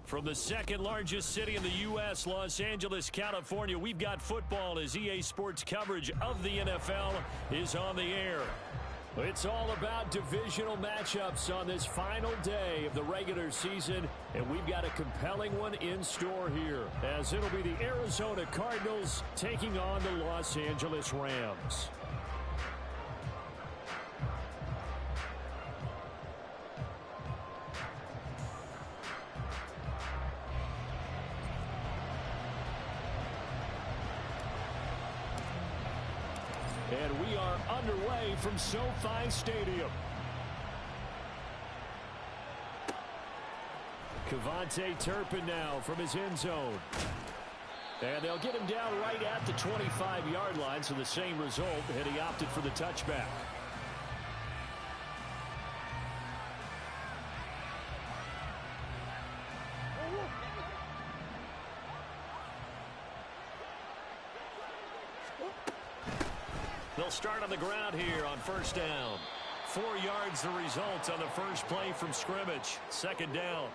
From the second largest city in the U.S., Los Angeles, California, we've got football as EA Sports coverage of the NFL is on the air. It's all about divisional matchups on this final day of the regular season, and we've got a compelling one in store here, as it'll be the Arizona Cardinals taking on the Los Angeles Rams. And we are underway from SoFi Stadium. Cavante Turpin now from his end zone. And they'll get him down right at the 25-yard line, so the same result, and he opted for the touchback. They'll start on the ground here on first down. 4 yards the result on the first play from scrimmage. Second down.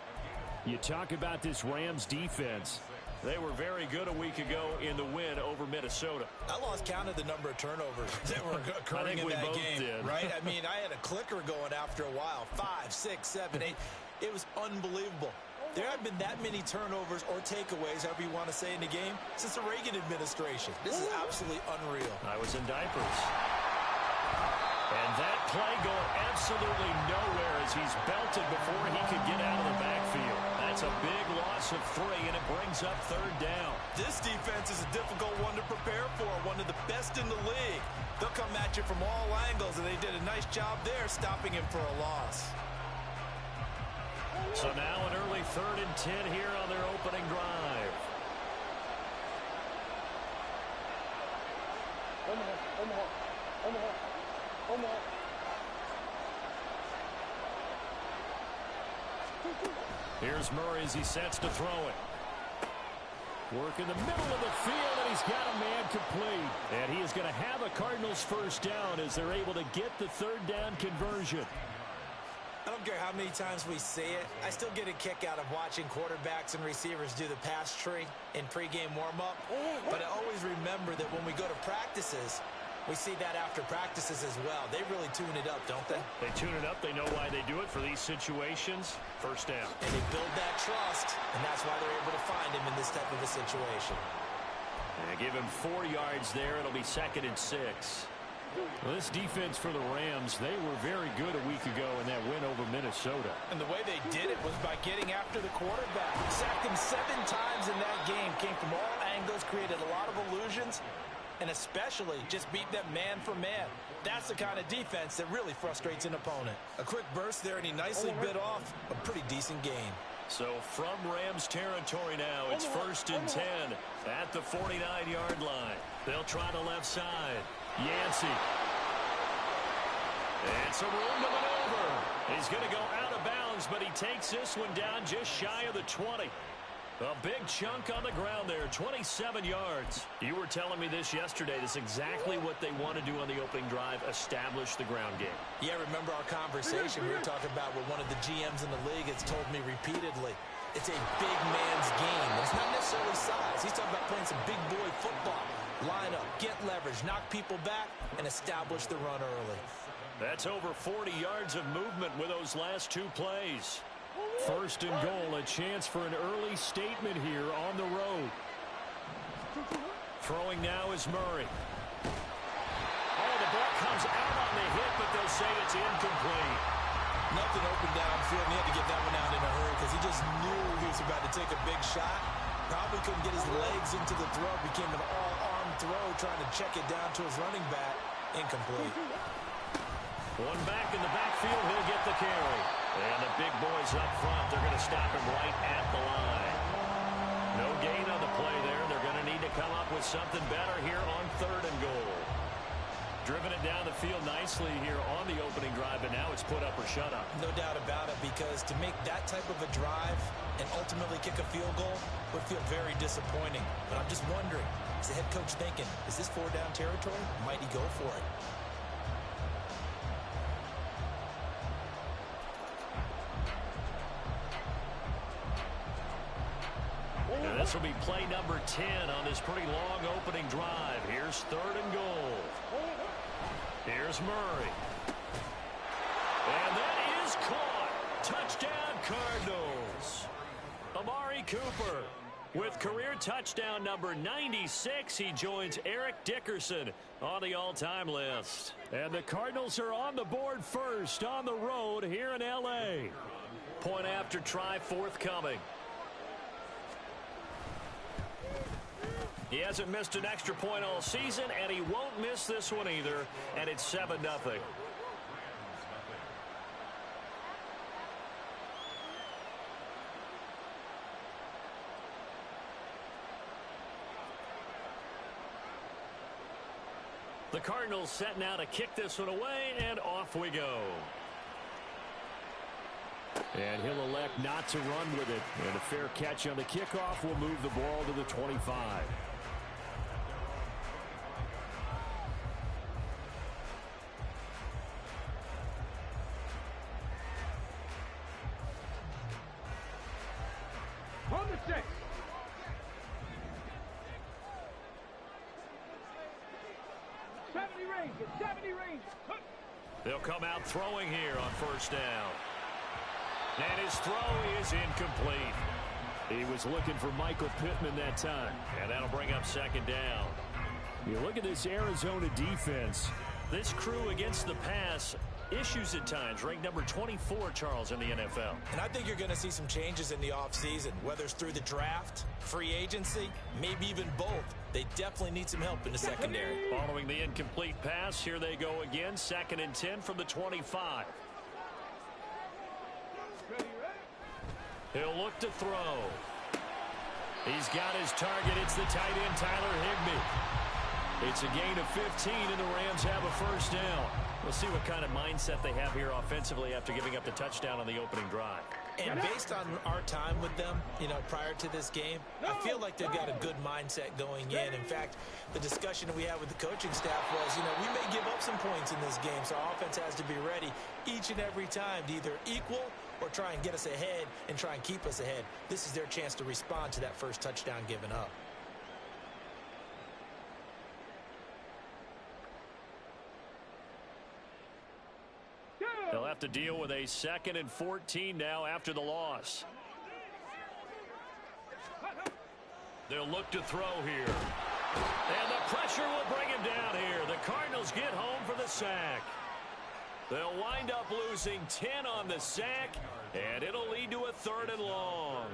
You talk about this Rams defense. They were very good a week ago in the win over Minnesota. I lost count of the number of turnovers that were occurring in that game. Did. Right? I mean, I had a clicker going after a while. 5, 6, 7, 8. It was unbelievable. There haven't been that many turnovers or takeaways, however you want to say, in the game since the Reagan administration. This is absolutely unreal. I was in diapers. And that play going absolutely nowhere as he's belted before he could get out of the backfield. That's a big loss of 3, and it brings up third down. This defense is a difficult one to prepare for, one of the best in the league. They'll come at you from all angles, and they did a nice job there stopping him for a loss. So now an early 3rd and 10 here on their opening drive. Here's Murray as he sets to throw it. Work in the middle of the field, and he's got a man complete. And he is going to have a Cardinals first down as they're able to get the third down conversion. I don't care how many times we see it. I still get a kick out of watching quarterbacks and receivers do the pass tree in pregame warm-up. But I always remember that when we go to practices, we see that after practices as well. They really tune it up, don't they? They tune it up. They know why they do it for these situations. First down. And they build that trust, and that's why they're able to find him in this type of a situation. And give him 4 yards there. It'll be 2nd and 6. Well, this defense for the Rams, they were very good a week ago in that win over Minnesota. And the way they did it was by getting after the quarterback. Sacked him 7 times in that game. Came from all angles, created a lot of illusions, and especially just beat them man for man. That's the kind of defense that really frustrates an opponent. A quick burst there, and he nicely bit off a pretty decent game. So from Rams territory now, it's 1st and 10 at the 49-yard line. They'll try the left side. Yancey. It's a room to maneuver. He's going to go out of bounds, but he takes this one down just shy of the 20. A big chunk on the ground there, 27 yards. You were telling me this yesterday. This is exactly what they want to do on the opening drive, establish the ground game. Yeah, remember our conversation we were talking about with one of the GMs in the league has told me repeatedly. It's a big man's game. It's not necessarily size. He's talking about playing some big boy football. Line up, get leverage, knock people back, and establish the run early. That's over 40 yards of movement with those last 2 plays. 1st and goal, a chance for an early statement here on the road. Throwing now is Murray. Oh, the ball comes out on the hit, but they'll say it's incomplete. Nothing open downfield, and he had to get that one out in a hurry because he just knew he was about to take a big shot. Probably couldn't get his legs into the throw. Became an all-arm throw, trying to check it down to his running back. Incomplete. One back in the backfield, he'll get the carry. And the big boys up front, they're going to stop him right at the line. No gain on the play there. They're going to need to come up with something better here on 3rd and goal. Driven it down the field nicely here on the opening drive, and now it's put up or shut up. No doubt about it, because to make that type of a drive and ultimately kick a field goal would feel very disappointing. But I'm just wondering, is the head coach thinking, is this 4-down territory? Might he go for it? This will be play number 10 on this pretty long opening drive. Here's 3rd and goal. Here's Murray. And that is caught. Touchdown, Cardinals. Amari Cooper with career touchdown number 96. He joins Eric Dickerson on the all-time list. And the Cardinals are on the board first on the road here in L.A. Point after try forthcoming. He hasn't missed an extra point all season, and he won't miss this one either, and it's 7-0. The Cardinals set now to kick this one away, and off we go. And he'll elect not to run with it. And a fair catch on the kickoff will move the ball to the 25. On the 6. They'll come out throwing here on first down. And his throw is incomplete. He was looking for Michael Pittman that time. And that'll bring up 2nd down. You look at this Arizona defense. This crew against the pass, issues at times. Ranked number 24, Charles, in the NFL. And I think you're going to see some changes in the offseason, whether it's through the draft, free agency, maybe even both. They definitely need some help in the secondary. Following the incomplete pass, here they go again. 2nd and 10 from the 25. He'll look to throw. He's got his target. It's the tight end, Tyler Higbee. It's a gain of 15, and the Rams have a first down. We'll see what kind of mindset they have here offensively after giving up the touchdown on the opening drive. And based on our time with them, prior to this game, I feel like they've got a good mindset going in. In fact, the discussion that we had with the coaching staff was, we may give up some points in this game, so our offense has to be ready each and every time to either equal or try and get us ahead and try and keep us ahead. This is their chance to respond to that first touchdown given up. They'll have to deal with a 2nd and 14 now after the loss. They'll look to throw here. And the pressure will bring him down here. The Cardinals get home for the sack. They'll wind up losing 10 on the sack, and it'll lead to a 3rd and long.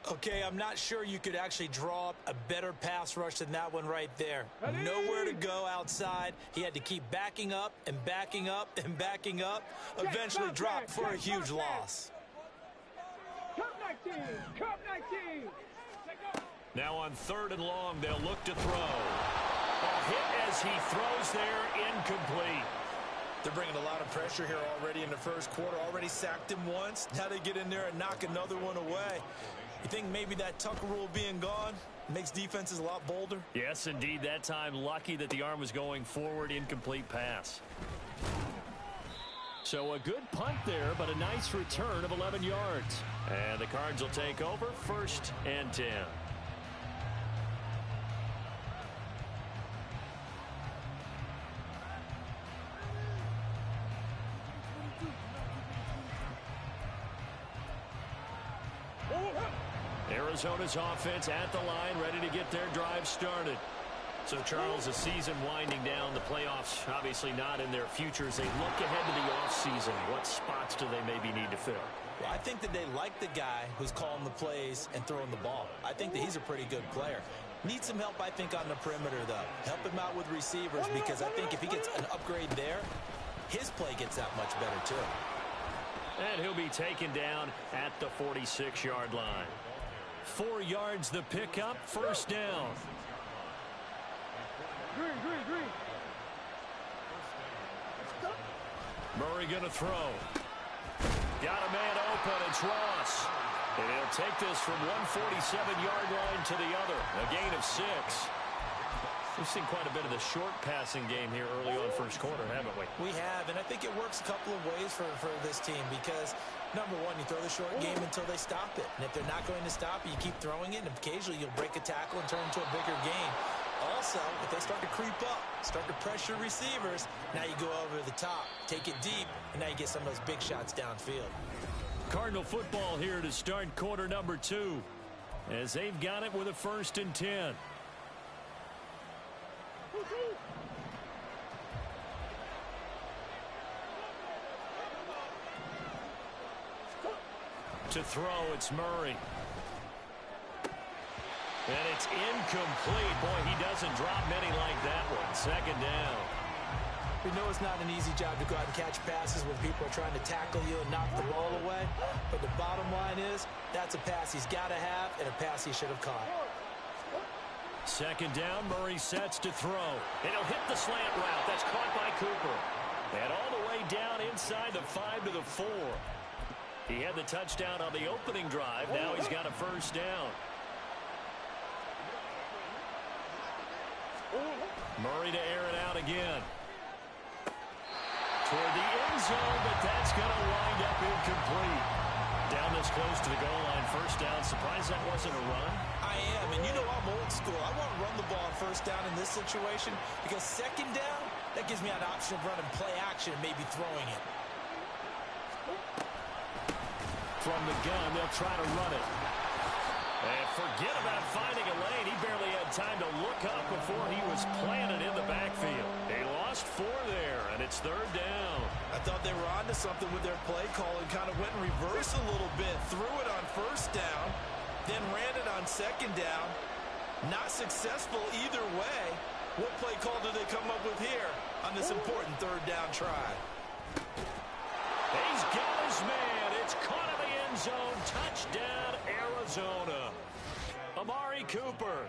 Okay, I'm not sure you could actually draw up a better pass rush than that one right there. Nowhere to go outside. He had to keep backing up and backing up and backing up. Eventually dropped for a huge loss. Now on 3rd and long, they'll look to throw. A hit as he throws there, incomplete. They're bringing a lot of pressure here already in the first quarter. Already sacked him once. Now they get in there and knock another one away. You think maybe that Tucker rule being gone makes defenses a lot bolder? Yes, indeed. That time, lucky that the arm was going forward. Incomplete pass. So a good punt there, but a nice return of 11 yards. And the Cards will take over 1st and 10. Arizona's offense at the line, ready to get their drive started. So, Charles, the season winding down, the playoffs obviously not in their future. As they look ahead to the offseason, what spots do they maybe need to fill? Well, I think that they like the guy who's calling the plays and throwing the ball. I think that he's a pretty good player. Needs some help, I think, on the perimeter, though. Help him out with receivers, because I think if he gets an upgrade there, his play gets that much better, too. And he'll be taken down at the 46-yard line. 4 yards the pickup, first down. Green. Murray going to throw. Got a man open. It's Ross. And he'll take this from 147-yard line to the other. A gain of 6. We've seen quite a bit of the short passing game here early on first quarter, haven't we? We have, and I think it works a couple of ways for this team because, number one, you throw the short game until they stop it. And if they're not going to stop it, you keep throwing it, and occasionally you'll break a tackle and turn into a bigger game. Also, if they start to creep up, start to pressure receivers, now you go over the top, take it deep, and now you get some of those big shots downfield. Cardinal football here to start quarter number 2 as they've got it with a 1st and 10. To throw, it's Murray. And it's incomplete. Boy, he doesn't drop many like that one. 2nd down. We know it's not an easy job to go out and catch passes when people are trying to tackle you and knock the ball away. But the bottom line is, that's a pass he's got to have and a pass he should have caught. 2nd down, Murray sets to throw. And he'll hit the slant route. That's caught by Cooper. And all the way down inside the 5 to the 4. He had the touchdown on the opening drive. Now he's got a 1st down. Murray to air it out again. Toward the end zone, but that's going to wind up incomplete. Down this close to the goal line, 1st down. Surprised that wasn't a run? I am, and you know I'm old school. I want to run the ball on 1st down in this situation because 2nd down, that gives me an option of running play action and maybe throwing it. From the gun, they'll try to run it. And forget about finding a lane. He barely had time to look up before he was planted in the backfield. They lost 4 there, and it's 3rd down. I thought they were onto something with their play call and kind of went in reverse a little bit. Threw it on 1st down, then ran it on 2nd down. Not successful either way. What play call do they come up with here on this important 3rd down try? He's got his man. It's caught in the end zone. Touchdown, Arizona. Amari Cooper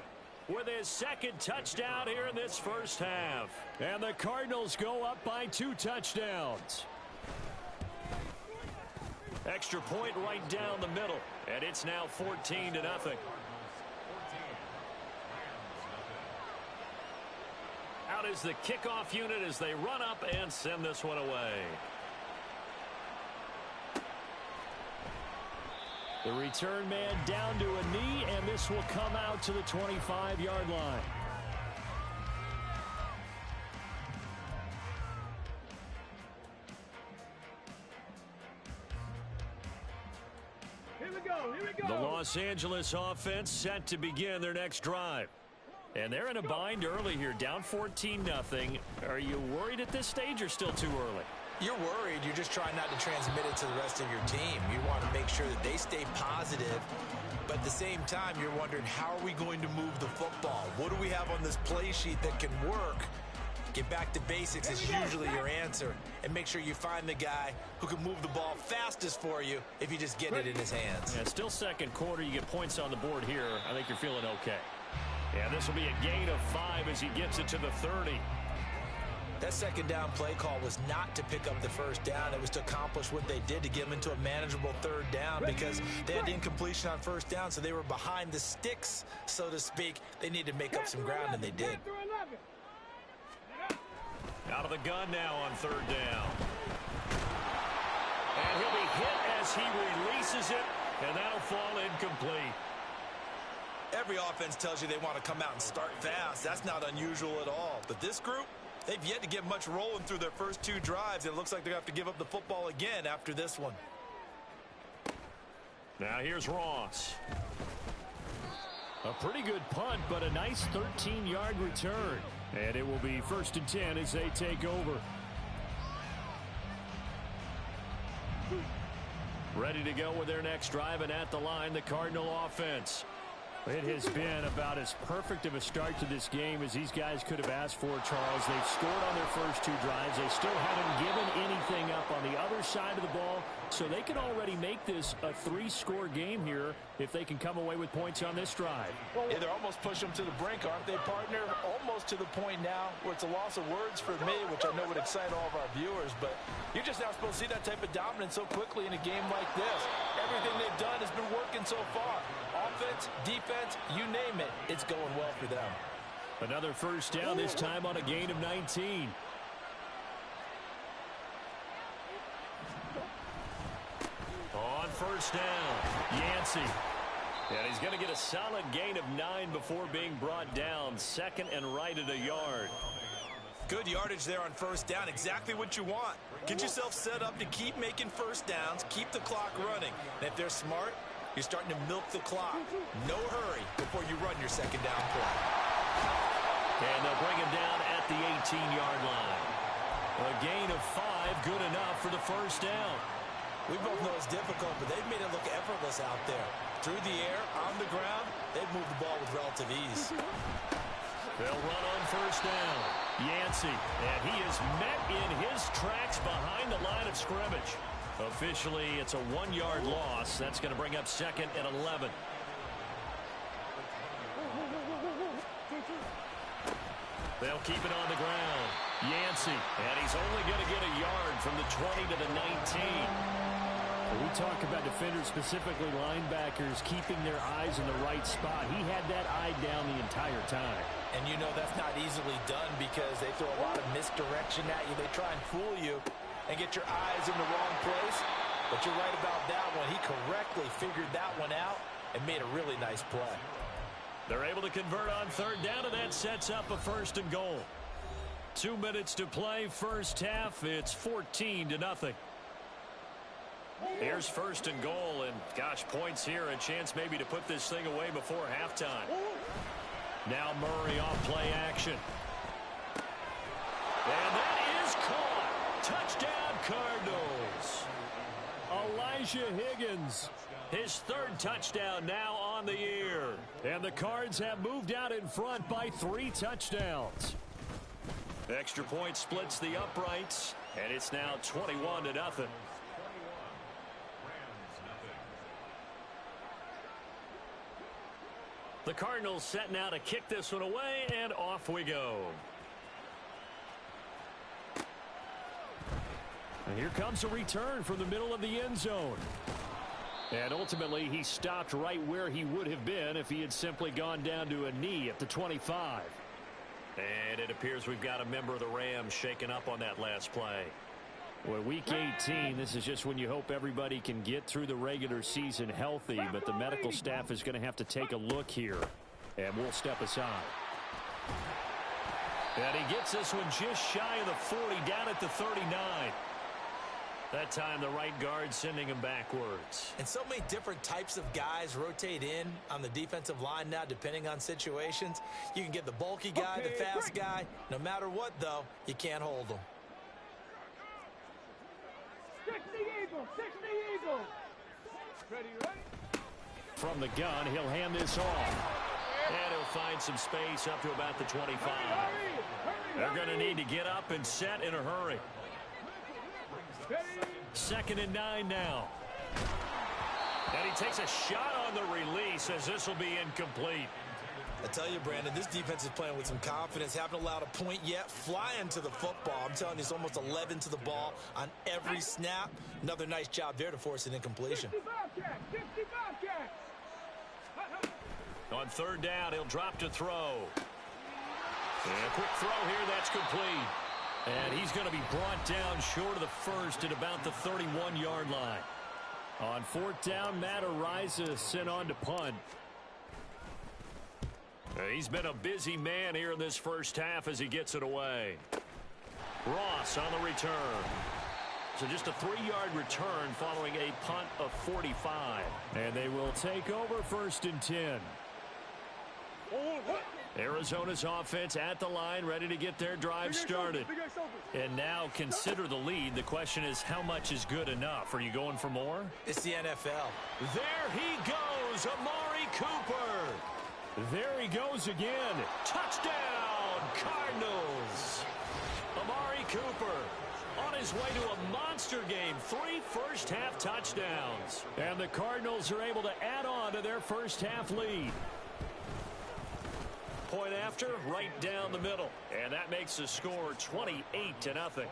with his 2nd touchdown here in this 1st half. And the Cardinals go up by 2 touchdowns. Extra point right down the middle. And it's now 14-0. Out is the kickoff unit as they run up and send this one away. The return man down to a knee, and this will come out to the 25-yard line. Here we go. The Los Angeles offense set to begin their next drive. And they're in a bind early here, down 14-0. Are you worried at this stage or still too early? You're worried. You're just trying not to transmit it to the rest of your team. You want to make sure that they stay positive. But at the same time, you're wondering, how are we going to move the football? What do we have on this play sheet that can work? Get back to basics is usually your answer. And make sure you find the guy who can move the ball fastest for you if you just get it in his hands. Yeah, still 2nd quarter. You get points on the board here. I think you're feeling okay. Yeah, this will be a gain of 5 as he gets it to the 30. That 2nd down play call was not to pick up the 1st down. It was to accomplish what they did to get them into a manageable 3rd down because they had incompletion on 1st down, so they were behind the sticks, so to speak. They needed to make up some ground, and they did. Out of the gun now on 3rd down. And he'll be hit as he releases it, and that'll fall incomplete. Every offense tells you they want to come out and start fast. That's not unusual at all. But this group, they've yet to get much rolling through their first 2 drives. It looks like they're going to have to give up the football again after this one. Now here's Ross. A pretty good punt, but a nice 13-yard return. And it will be 1st and 10 as they take over. Ready to go with their next drive, and at the line, the Cardinal offense. It has been about as perfect of a start to this game as these guys could have asked for, Charles. They've scored on their first 2 drives. They still haven't given anything up on the other side of the ball, so they can already make this a 3-score game here if they can come away with points on this drive. Yeah, they're almost pushing them to the brink, aren't they, partner? Almost to the point now where it's a loss of words for me, which I know would excite all of our viewers, but you're just not supposed to see that type of dominance so quickly in a game like this. Everything they've done has been working so far. Offense, defense, you name it, it's going well for them. Another first down, this time on a gain of 19. On first down, Yancey. And he's going to get a solid gain of 9 before being brought down. Second and right at a yard. Good yardage there on first down. Exactly what you want. Get yourself set up to keep making first downs, keep the clock running. And if they're smart, you're starting to milk the clock. No hurry before you run your second down play. And they'll bring him down at the 18-yard line. A gain of 5, good enough for the first down. We both know it's difficult, but they've made it look effortless out there. Through the air, on the ground, they've moved the ball with relative ease. They'll run on first down. Yancey, and he is met in his tracks behind the line of scrimmage. Officially, it's a 1-yard loss. That's going to bring up second and 11. They'll keep it on the ground. Yancey, and he's only going to get a yard from the 20 to the 19. We talk about defenders, specifically linebackers, keeping their eyes in the right spot. He had that eye down the entire time. And you know that's not easily done because they throw a lot of misdirection at you. They try and fool you and get your eyes in the wrong place. But you're right about that one. He correctly figured that one out and made a really nice play. They're able to convert on third down, and that sets up a first and goal. 2 minutes to play, first half. It's 14-0. Here's first and goal, and gosh, points here, a chance maybe to put this thing away before halftime. Now Murray off play action. And that is caught. Touchdown, Cardinals. Elijah Higgins. His third touchdown now on the year. And the Cards have moved out in front by 3 touchdowns. Extra point splits the uprights, and it's now 21-0. The Cardinals set now to kick this one away, and off we go. And here comes a return from the middle of the end zone. And ultimately, he stopped right where he would have been if he had simply gone down to a knee at the 25. And it appears we've got a member of the Rams shaken up on that last play. Well, week 18, this is just when you hope everybody can get through the regular season healthy, but the medical staff is going to have to take a look here, and we'll step aside. And he gets this one just shy of the 40, down at the 39. That time, the right guard sending him backwards. And so many different types of guys rotate in on the defensive line now, depending on situations. You can get the bulky guy, the fast guy. No matter what, though, you can't hold them. 60 Eagles, 60 Eagles. Ready, ready? From the gun, he'll hand this off. And he'll find some space up to about the 25. They're going to need to get up and set in a hurry. Second and 9 now. And he takes a shot on the release as this will be incomplete. I tell you, Brandon, this defense is playing with some confidence. Haven't allowed a point yet. Flying to the football. I'm telling you, it's almost 11 to the ball on every snap. Another nice job there to force an incompletion. 55 catch. On third down, he'll drop to throw. And a quick throw here, that's complete. And he's going to be brought down short of the first at about the 31-yard line. On fourth down, Matt Ariza sent on to punt. He's been a busy man here in this first half as he gets it away. Ross on the return. So just a 3-yard return following a punt of 45. And they will take over first and 10. Arizona's offense at the line, ready to get their drive started. And now consider the lead. The question is, how much is good enough? Are you going for more? It's the NFL. There he goes, Amari Cooper. There he goes again. Touchdown, Cardinals. Amari Cooper on his way to a monster game. 3 first-half touchdowns. And the Cardinals are able to add on to their first-half lead. Point after, right down the middle. And that makes the score 28-0.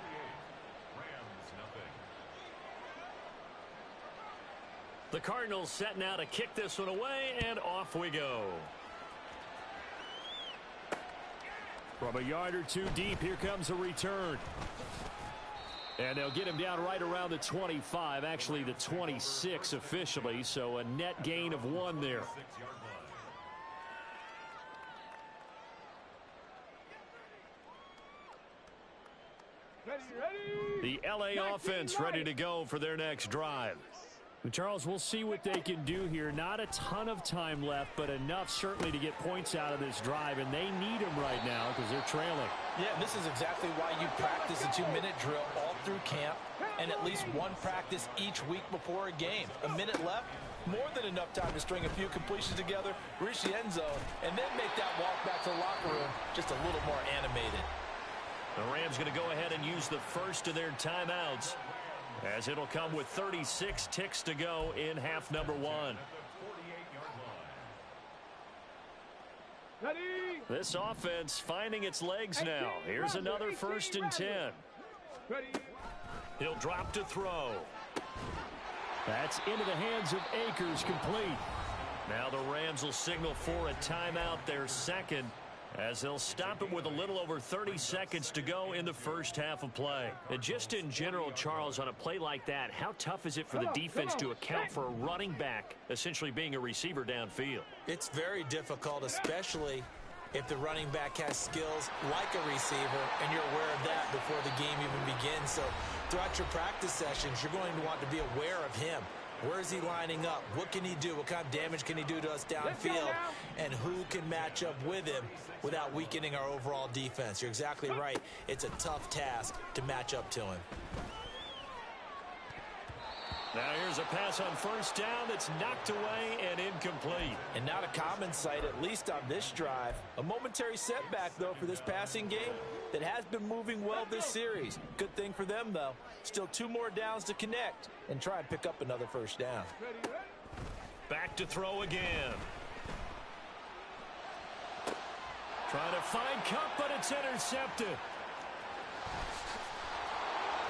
The Cardinals set now to kick this one away, and off we go. From a yard or two deep, here comes a return. And they'll get him down right around the 25, actually the 26 officially, so a net gain of 1 there. The LA offense ready to go for their next drive. Charles, we'll see what they can do here. Not a ton of time left, but enough certainly to get points out of this drive, and they need them right now because they're trailing. Yeah, this is exactly why you practice a 2-minute drill all through camp and at least one practice each week before a game. A minute left, more than enough time to string a few completions together, reach the end zone, and then make that walk back to the locker room just a little more animated. The Rams going to go ahead and use the first of their timeouts, as it'll come with 36 ticks to go in half number 1. Ready? This offense finding its legs now. Here's another 1st and 10. Ready? He'll drop to throw. That's into the hands of Akers, complete. Now the Rams will signal for a timeout, their second, as they'll stop it with a little over 30 seconds to go in the first half of play. And just in general, Charles, on a play like that, how tough is it for the defense to account for a running back essentially being a receiver downfield? It's very difficult, especially if the running back has skills like a receiver, and you're aware of that before the game even begins. So throughout your practice sessions, you're going to want to be aware of him. Where is he lining up? What can he do? What kind of damage can he do to us downfield? And who can match up with him without weakening our overall defense? You're exactly right. It's a tough task to match up to him. Now here's a pass on 1st down that's knocked away and incomplete. And not a common sight, at least on this drive. A momentary setback, though, for this passing game that has been moving well this series. Good thing for them, though. Still 2 more downs to connect and try and pick up another 1st down. Back to throw again. Trying to find Cup, but it's intercepted.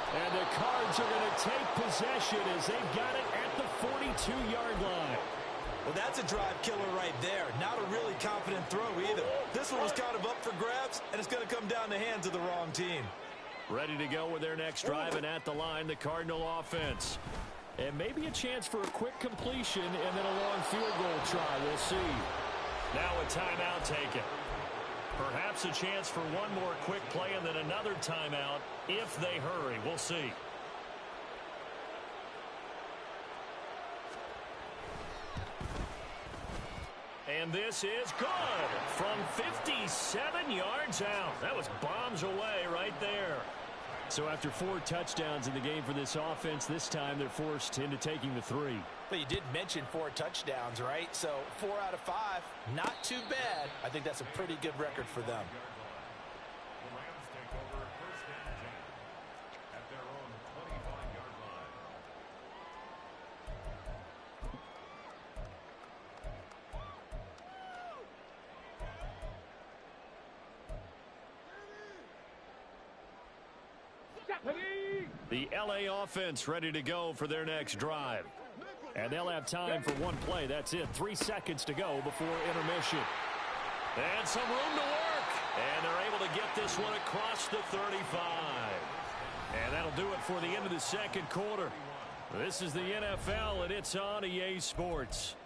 And the Cards are going to take possession as they've got it at the 42-yard line. Well, that's a drive killer right there. Not a really confident throw either. This one was kind of up for grabs, and it's going to come down the hands of the wrong team. Ready to go with their next drive, and at the line, the Cardinal offense. And maybe a chance for a quick completion and then a long field goal try. We'll see. Now a timeout taken. Perhaps a chance for one more quick play and then another timeout if they hurry. We'll see. And this is good from 57 yards out. That was bombs away right there. So after 4 touchdowns in the game for this offense, this time they're forced into taking the 3. But you did mention 4 touchdowns, right? So 4 out of 5, not too bad. I think that's a pretty good record for them. The Rams take over 1st and 10 at their own 25-yard line. The LA offense ready to go for their next drive. And they'll have time for one play. That's it. 3 seconds to go before intermission. And some room to work. And they're able to get this one across the 35. And that'll do it for the end of the second quarter. This is the NFL, and it's on EA Sports.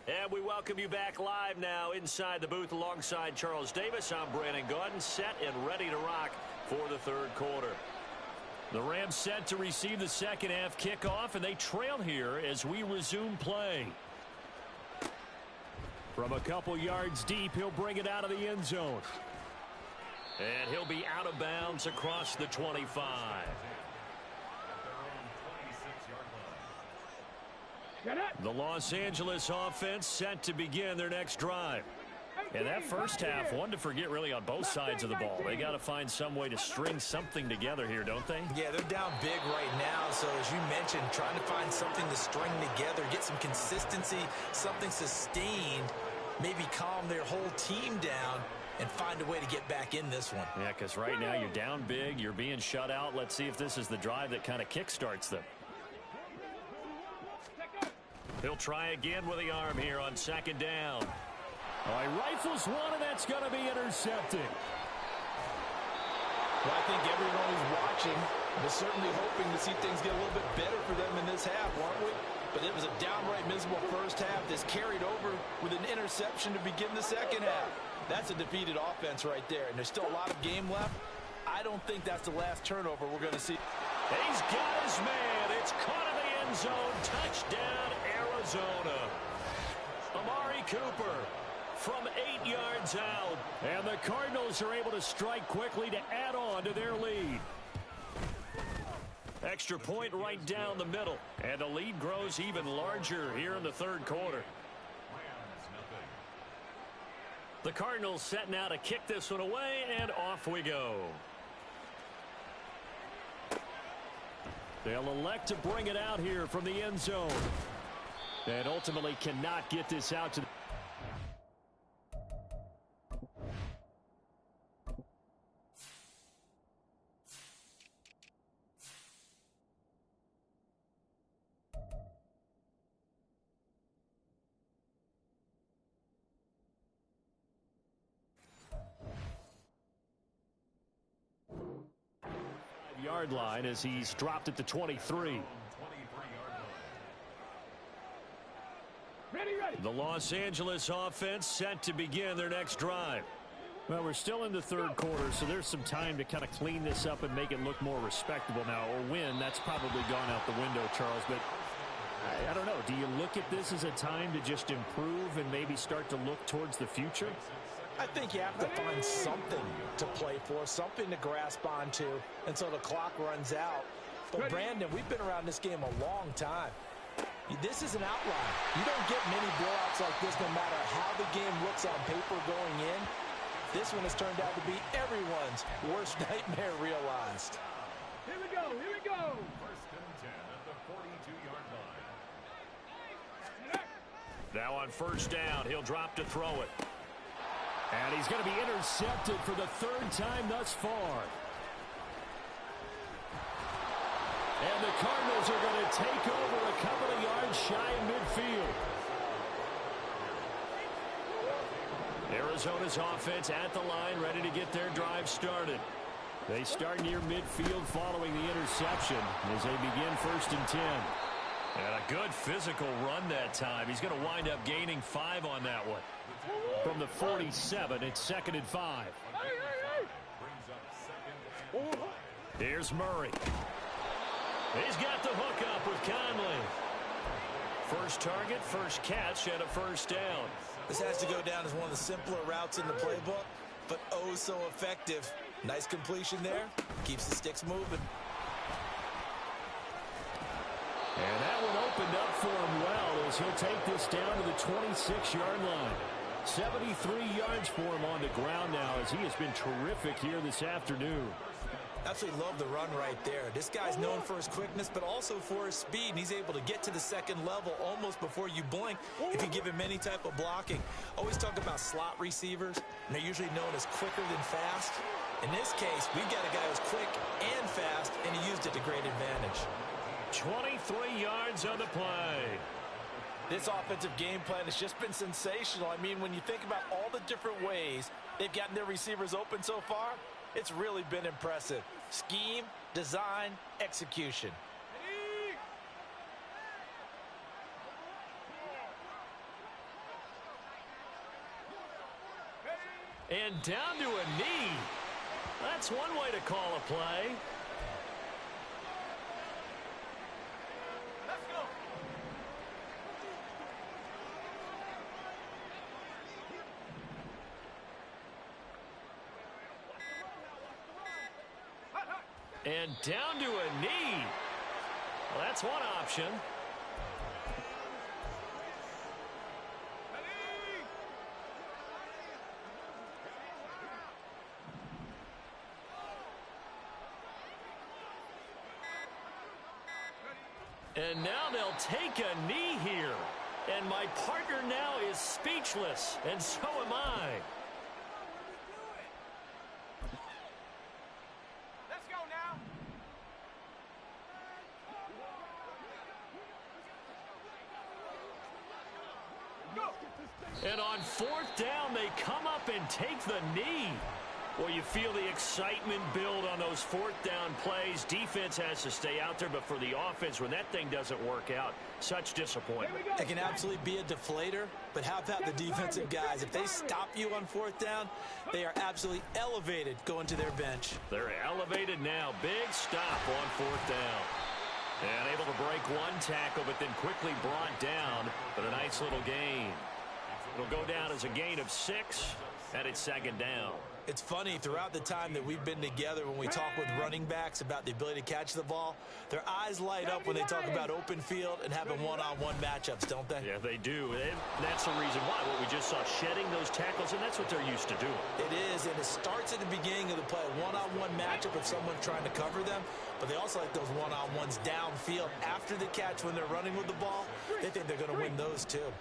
And we welcome you back live now inside the booth alongside Charles Davis. I'm Brandon Gaudin, set and ready to rock for the third quarter. The Rams set to receive the second half kickoff, and they trail here as we resume play. From a couple yards deep, he'll bring it out of the end zone. And he'll be out of bounds across the 25. The Los Angeles offense set to begin their next drive. And that first half, one to forget really on both sides of the ball. They got to find some way to string something together here, don't they? Yeah, they're down big right now. So as you mentioned, trying to find something to string together, get some consistency, something sustained, maybe calm their whole team down and find a way to get back in this one. Yeah, because right now you're down big, you're being shut out. Let's see if this is the drive that kind of kickstarts them. He'll try again with the arm here on second down. Oh, he rifles one, and that's going to be intercepted. Well, I think everyone who's watching was certainly hoping to see things get a little bit better for them in this half, weren't we? But it was a downright miserable first half. This carried over with an interception to begin the second half. That's a defeated offense right there, and there's still a lot of game left. I don't think that's the last turnover we're going to see. He's got his man. It's caught in the end zone. Touchdown, Arizona. Amari Cooper from 8 yards out. And the Cardinals are able to strike quickly to add on to their lead. Extra point right down the middle. And the lead grows even larger here in the third quarter. The Cardinals set now to kick this one away, and off we go. They'll elect to bring it out here from the end zone. And ultimately cannot get this out to the... yard line as he's dropped at the 23. The Los Angeles offense set to begin their next drive. Well, we're still in the third quarter, so there's some time to kind of clean this up and make it look more respectable now. Or win, that's probably gone out the window, Charles. But I don't know. Do you look at this as a time to just improve and maybe start to look towards the future? I think you have to find something to play for, something to grasp onto until the clock runs out. But, Brandon, we've been around this game a long time. This is an outlier. You don't get many blowouts like this no matter how the game looks on paper going in. This one has turned out to be everyone's worst nightmare realized. Here we go, here we go. First and 10 at the 42-yard line. Now on first down, he'll drop to throw it. And he's going to be intercepted for the third time thus far. And the Cardinals are going to take over a couple of yards shy of midfield. Arizona's offense at the line, ready to get their drive started. They start near midfield following the interception as they begin first and 10. And a good physical run that time. He's going to wind up gaining 5 on that one. From the 47, it's second and 5. Here's Murray. He's got the hook up with Conley. First target, first catch, and a first down. This has to go down as one of the simpler routes in the playbook, but oh so effective. Nice completion there. Keeps the sticks moving. And that one opened up for him well as he'll take this down to the 26-yard line. 73 yards for him on the ground now as he has been terrific here this afternoon. Absolutely love the run right there. This guy's known for his quickness, but also for his speed, and he's able to get to the second level almost before you blink if you give him any type of blocking. Always talk about slot receivers, and they're usually known as quicker than fast. In this case, we've got a guy who's quick and fast, and he used it to great advantage. 23 yards on the play. This offensive game plan has just been sensational. I mean, when you think about all the different ways they've gotten their receivers open so far, it's really been impressive. Scheme, design, execution. And down to a knee. That's one way to call a play. And down to a knee. Well, that's one option. And now they'll take a knee here. And my partner now is speechless, and so am I. And on fourth down, they come up and take the knee. Well, you feel the excitement build on those fourth down plays. Defense has to stay out there, but for the offense, when that thing doesn't work out, such disappointment. It can absolutely be a deflator, but how about the defensive guys? If they stop you on fourth down, they are absolutely elevated going to their bench. They're elevated now. Big stop on fourth down. And able to break one tackle, but then quickly brought down. But a nice little gain. It'll go down as a gain of 6, and it's second down. It's funny, throughout the time that we've been together, when we talk with running backs about the ability to catch the ball, their eyes light up when they talk about open field and having one-on-one matchups, don't they? Yeah, they do. And that's the reason why. What we just saw, shedding those tackles, and that's what they're used to doing. It is, and it starts at the beginning of the play. One-on-one matchup if someone's trying to cover them, but they also like those one-on-ones downfield after the catch when they're running with the ball. They think they're going to win those too.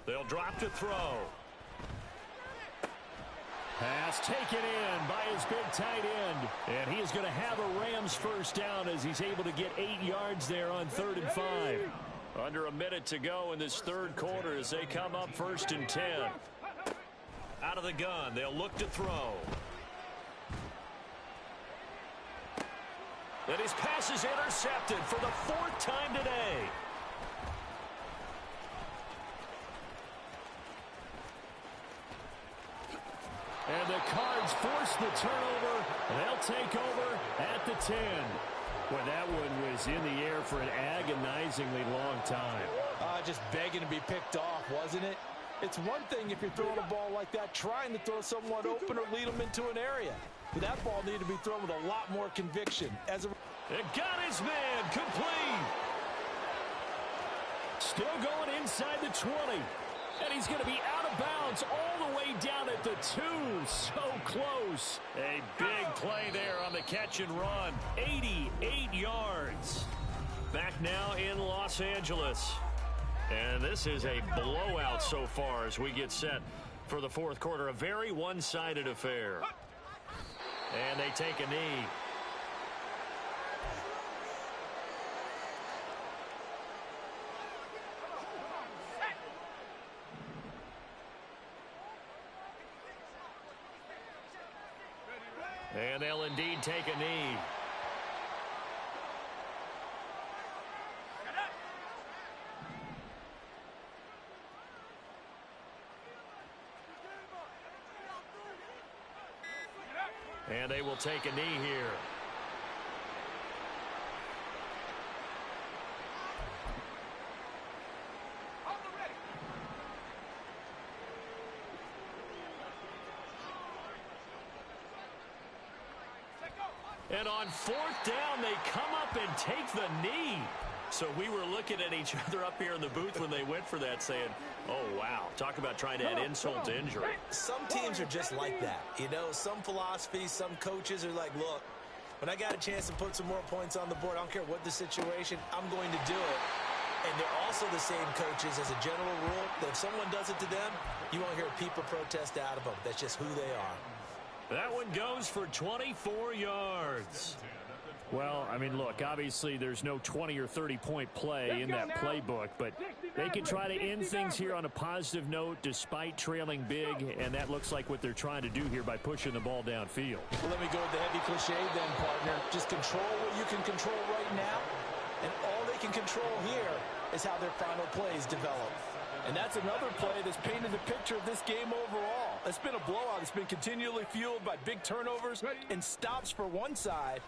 They'll drop to throw. Pass taken in by his big tight end. And he is going to have a Rams first down as he's able to get 8 yards there on 3rd and 5. Under a minute to go in this third quarter as they come up 1st and 10. Out of the gun, they'll look to throw. And his pass is intercepted for the 4th time today. And the Cards force the turnover. They'll take over at the 10. Well, that one was in the air for an agonizingly long time. Just begging to be picked off, wasn't it? It's one thing if you're throwing a ball like that, trying to throw someone open or lead them into an area. But that ball needed to be thrown with a lot more conviction. It got his man complete. Still going inside the 20. And he's going to be out of bounds all the way down at the 2. So close. A big play there on the catch and run. 88 yards. Back now in Los Angeles. And this is a blowout so far as we get set for the 4th quarter. A very one-sided affair. And they take a knee. And they'll indeed take a knee. And they will take a knee here. And on 4th down, they come up and take the knee. So we were looking at each other up here in the booth when they went for that saying, oh, wow, talk about trying to add insult to injury. Some teams are just like that. You know, some philosophies, some coaches are like, look, when I got a chance to put some more points on the board, I don't care what the situation, I'm going to do it. And they're also the same coaches as a general rule that if someone does it to them, you won't hear people protest out of them. That's just who they are. That one goes for 24 yards. Well, I mean, look, obviously there's no 20 or 30-point play in that playbook, but they can try to end things here on a positive note despite trailing big, and that looks like what they're trying to do here by pushing the ball downfield. Well, let me go with the heavy cliche then, partner. Just control what you can control right now, and all they can control here is how their final plays develop. And that's another play that's painted the picture of this game overall. It's been a blowout. It's been continually fueled by big turnovers and stops for one side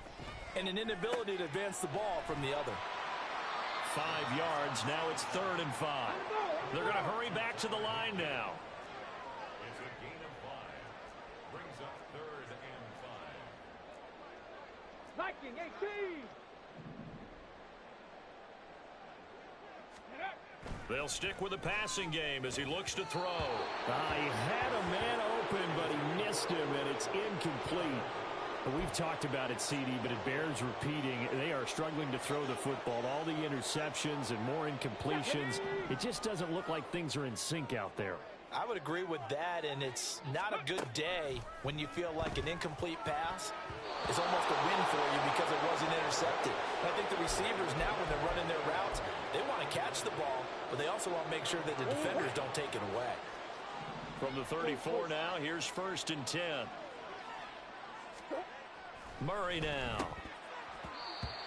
and an inability to advance the ball from the other. 5 yards. Now it's 3rd and 5. They're going to hurry back to the line now. It's a gain of 5. Brings up 3rd and 5. Viking 18. They'll stick with the passing game as he looks to throw. He had a man open, but he missed him, and it's incomplete. We've talked about it, CD, but it bears repeating. They are struggling to throw the football. All the interceptions and more incompletions. It just doesn't look like things are in sync out there. I would agree with that, and it's not a good day when you feel like an incomplete pass is almost a win for you because it wasn't intercepted. And I think the receivers now, when they're running their routes, they want to catch the ball, but they also want to make sure that the defenders don't take it away. From the 34 now, here's 1st and 10. Murray now.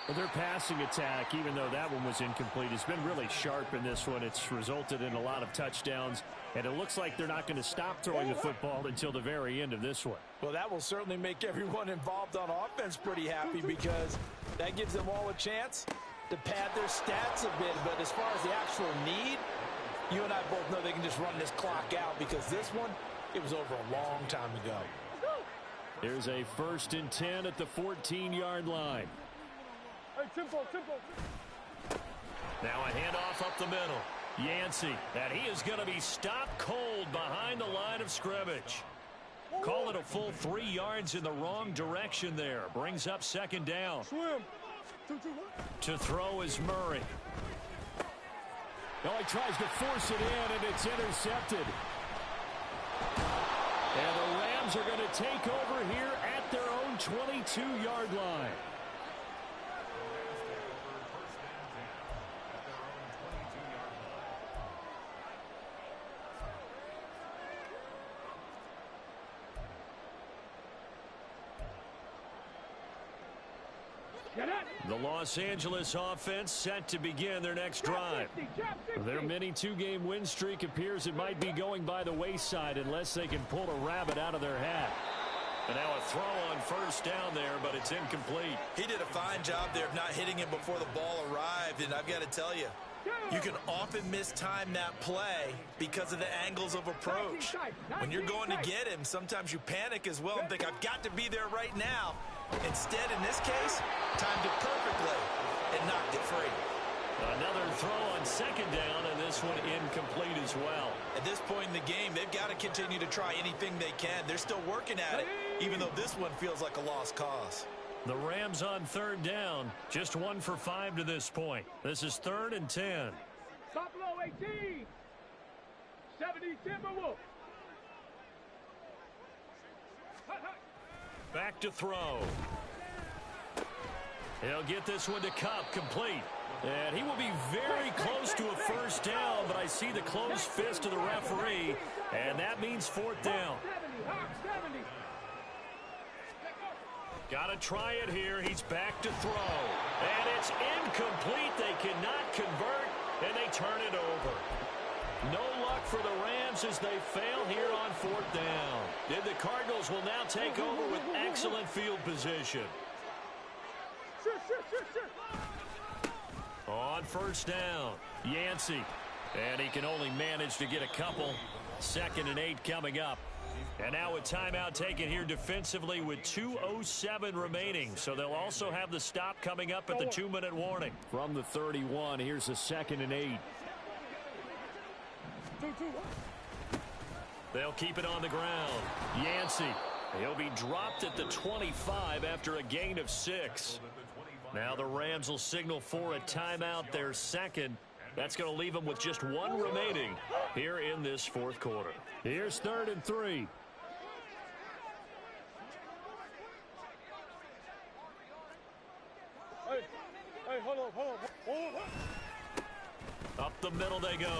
Well, their passing attack, even though that one was incomplete, has been really sharp in this one. It's resulted in a lot of touchdowns, and it looks like they're not going to stop throwing the football until the very end of this one. Well, that will certainly make everyone involved on offense pretty happy because that gives them all a chance to pad their stats a bit. But as far as the actual need, you and I both know they can just run this clock out because this one, it was over a long time ago. Here's a 1st and 10 at the 14-yard line. Hey, tempo. Now a handoff up the middle. Yancey, and he is going to be stopped cold behind the line of scrimmage. Call it a full 3 yards in the wrong direction there. Brings up 2nd down. Swim. To throw is Murray. Well, he tries to force it in, and it's intercepted. And the Rams are going to take over here at their own 22-yard line. The Los Angeles offense set to begin their next drive. Their mini 2-game win streak appears it might be going by the wayside unless they can pull a rabbit out of their hat. And now a throw on 1st down there, but it's incomplete. He did a fine job there of not hitting it before the ball arrived, and I've got to tell you, you can often mistime that play because of the angles of approach. When you're going to get him, sometimes you panic as well and think, I've got to be there right now. Instead, in this case, timed it perfectly and knocked it free. Another throw on 2nd down, and this one incomplete as well. At this point in the game, they've got to continue to try anything they can. They're still working at it, even though this one feels like a lost cause. The Rams on 3rd down, just 1 for 5 to this point. This is 3rd and 10. Stop low, 18. 70 Timberwolves. Back to throw. He'll get this one to Cup, complete. And he will be very close to a 1st down, but I see the closed fist of the referee, and that means 4th down. Got to try it here. He's back to throw. And it's incomplete. They cannot convert, and they turn it over. No luck for the Rams as they fail here on 4th down. And the Cardinals will now take over with excellent field position. On 1st down, Yancey. And he can only manage to get a couple. 2nd and 8 coming up. And now a timeout taken here defensively with 2:07 remaining. So they'll also have the stop coming up at the 2-minute warning. From the 31, here's a 2nd and 8. They'll keep it on the ground. Yancey. He'll be dropped at the 25 after a gain of 6. Now the Rams will signal for a timeout, their 2nd. That's going to leave them with just 1 remaining here in this 4th quarter. Here's 3rd and 3. Hey, hold on. Up the middle they go.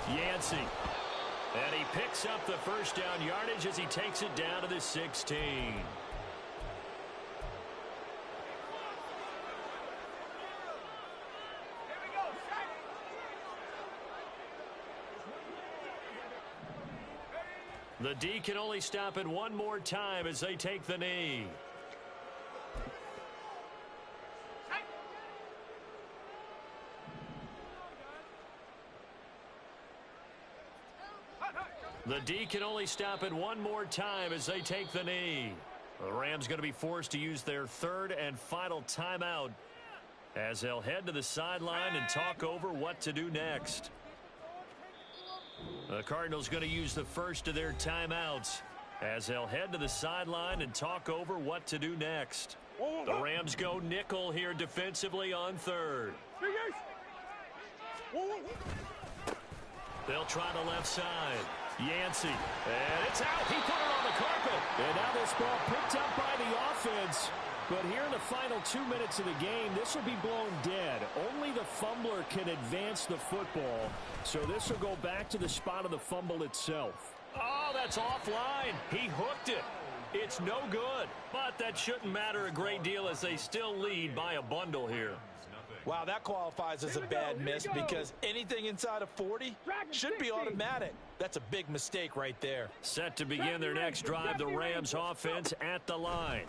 Yancey. And he picks up the 1st down yardage as he takes it down to the 16. The D can only stop it 1 more time as they take the knee. The D can only stop it 1 more time as they take the knee. The Rams going to be forced to use their 3rd and final timeout as they'll head to the sideline and talk over what to do next. The Cardinals going to use the first of their timeouts as they'll head to the sideline and talk over what to do next. The Rams go nickel here defensively on 3rd. They'll try the left side. Yancey. And it's out. He put it on the carpet. And now this ball picked up by the offense. But here in the final 2 minutes of the game, this will be blown dead. Only the fumbler can advance the football. So this will go back to the spot of the fumble itself. Oh, that's offline. He hooked it. It's no good. But that shouldn't matter a great deal as they still lead by a bundle here. Wow, that qualifies as a bad miss because anything inside of 40 should be automatic. That's a big mistake right there. Set to begin their next drive, the Rams offense at the line.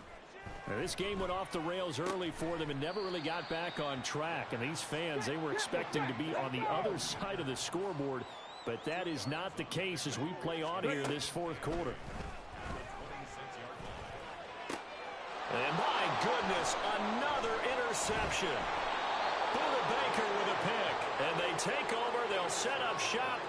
Now, this game went off the rails early for them and never really got back on track. And these fans, they were expecting to be on the other side of the scoreboard. But that is not the case as we play on here in this fourth quarter. And my goodness, another interception. Buda Baker with a pick. And they take over. They'll set up shop.